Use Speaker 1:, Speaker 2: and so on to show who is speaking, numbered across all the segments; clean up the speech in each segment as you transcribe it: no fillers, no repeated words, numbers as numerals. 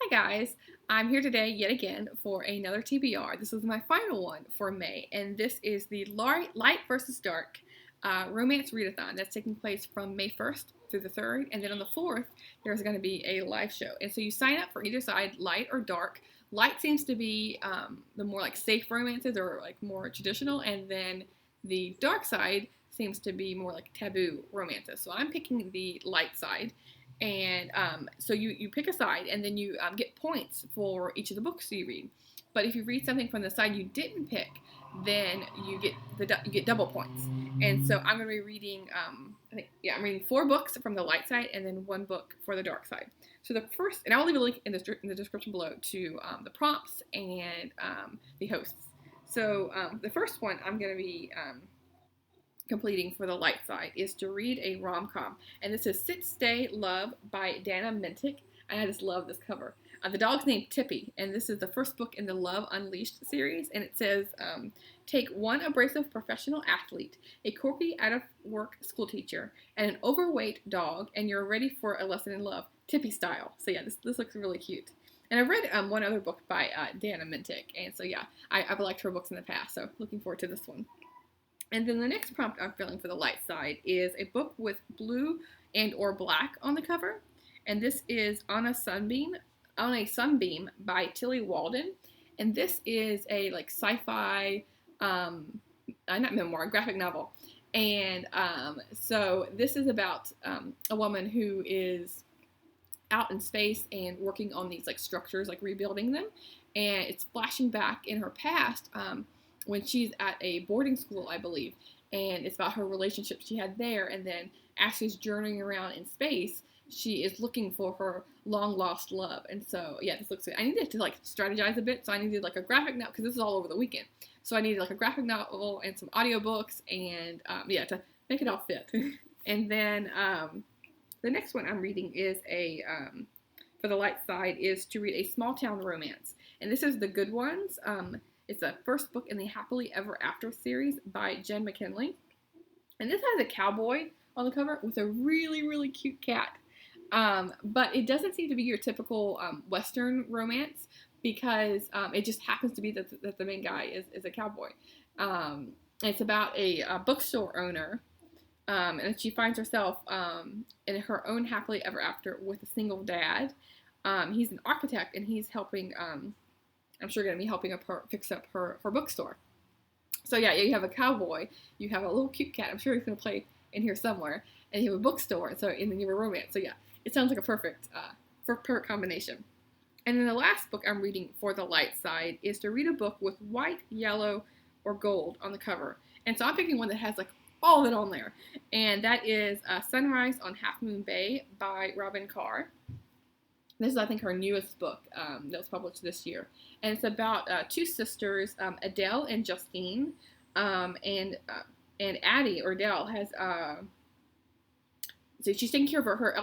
Speaker 1: Hi guys, I'm here today yet again for another TBR. This is my final one for May, and this is the Light versus Dark Romance Readathon that's taking place from May 1st through the 3rd, and then on the 4th there's going to be a live show. And so you sign up for either side, light or dark. Light seems to be the more like safe romances or like more traditional, and then the dark side seems to be more like taboo romances. So I'm picking the light side. And so you pick a side, and then you get points for each of the books you read. But if you read something from the side you didn't pick, then you get double points. And so I'm going to be reading I'm reading 4 books from the light side and then 1 book for the dark side. So the first, and I'll leave a link in the description below to the prompts and the hosts. So the first one I'm going to be completing for the light side is to read a rom-com, and this is Sit Stay Love by Dana Mintic, and I just love this cover. The dog's named Tippy, and this is the first book in the Love Unleashed series, and it says, take one abrasive professional athlete, a quirky out-of-work schoolteacher, and an overweight dog, and you're ready for a lesson in love, Tippy style. So yeah, this looks really cute. And I read one other book by Dana Mintic, and so yeah, I've liked her books in the past, so looking forward to this one. And then the next prompt I'm filling for the light side is a book with blue and or black on the cover. And this is On a Sunbeam by Tilly Walden. And this is a like sci-fi, not memoir, graphic novel. And so this is about a woman who is out in space and working on these like structures, like rebuilding them. And it's flashing back in her past, when she's at a boarding school, I believe, and it's about her relationship she had there, and then as she's journeying around in space, she is looking for her long-lost love. And so, yeah, this looks good. I needed to, like, strategize a bit, so I needed, like, a graphic novel, because this is all over the weekend, so I needed, like, a graphic novel and some audiobooks, and, yeah, to make it all fit. And then, the next one I'm reading is for the light side, is to read a small-town romance, and this is The Good Ones. It's the first book in the Happily Ever After series by Jen McKinley. And this has a cowboy on the cover with a really, really cute cat. But it doesn't seem to be your typical Western romance, because it just happens to be that the main guy is a cowboy. It's about a bookstore owner, and she finds herself in her own Happily Ever After with a single dad. He's an architect, and he's helping... I'm sure going to be helping her fix up her bookstore. So yeah, you have a cowboy, you have a little cute cat, I'm sure he's going to play in here somewhere, and you have a bookstore, and then you have a romance. So yeah, it sounds like a perfect combination. And then the last book I'm reading for the light side is to read a book with white, yellow, or gold on the cover. And so I'm picking one that has like all of it on there, and that is Sunrise on Half Moon Bay by Robin Carr. This is, I think, her newest book that was published this year. And it's about 2 sisters, Adele and Justine. And Addie, or Adele, has... so she's taking care of her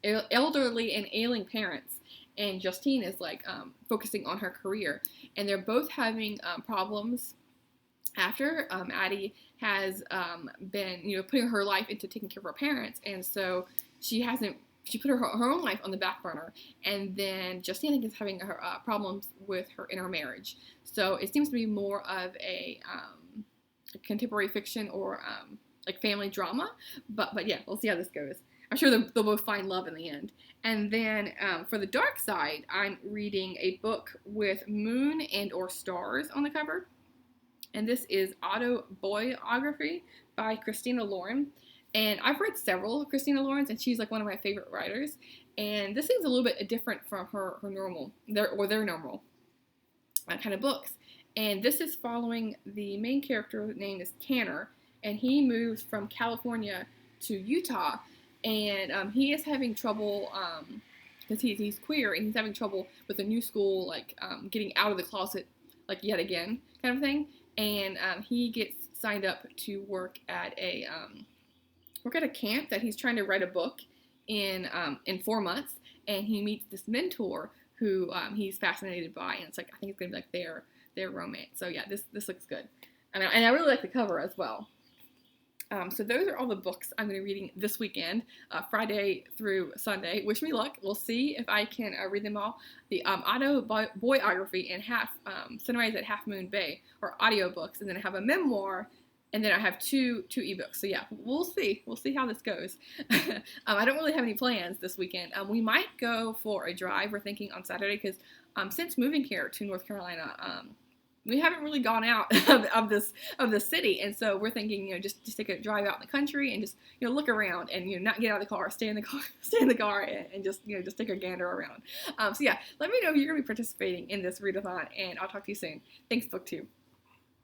Speaker 1: elderly and ailing parents. And Justine is, like, focusing on her career. And they're both having problems after Addie has been, putting her life into taking care of her parents. And so she put her own life on the back burner, and then Justine, I think, is having her problems with her inner marriage. So it seems to be more of a contemporary fiction or like family drama. But yeah, we'll see how this goes. I'm sure they'll both find love in the end. And then for the dark side, I'm reading a book with moon and or stars on the cover, and this is Autobiography by Christina Lauren. And I've read several of Christina Lauren's, and she's like one of my favorite writers. And this seems a little bit different from their normal kind of books. And this is following the main character, named is Tanner, and he moves from California to Utah, and he is having trouble because he's queer, and he's having trouble with the new school, like getting out of the closet, like yet again, kind of thing. And he gets signed up to work at a camp that he's trying to write a book in 4 months, and he meets this mentor who he's fascinated by, and it's like, I think it's gonna be like their romance. So yeah, this looks good, and I really like the cover as well. So those are all the books I'm going to be reading this weekend, Friday through Sunday. Wish me luck. We'll see if I can read them all. The autobiography and Sunrise at Half Moon Bay are audiobooks, and then I have a memoir, and then I have two ebooks. So yeah, we'll see. We'll see how this goes. I don't really have any plans this weekend. We might go for a drive. We're thinking on Saturday because since moving here to North Carolina, we haven't really gone out of the city, and so we're thinking, just take a drive out in the country and just look around and not get out of the car, stay in the car, and just just take a gander around. So yeah, let me know if you're gonna be participating in this readathon, and I'll talk to you soon. Thanks, BookTube.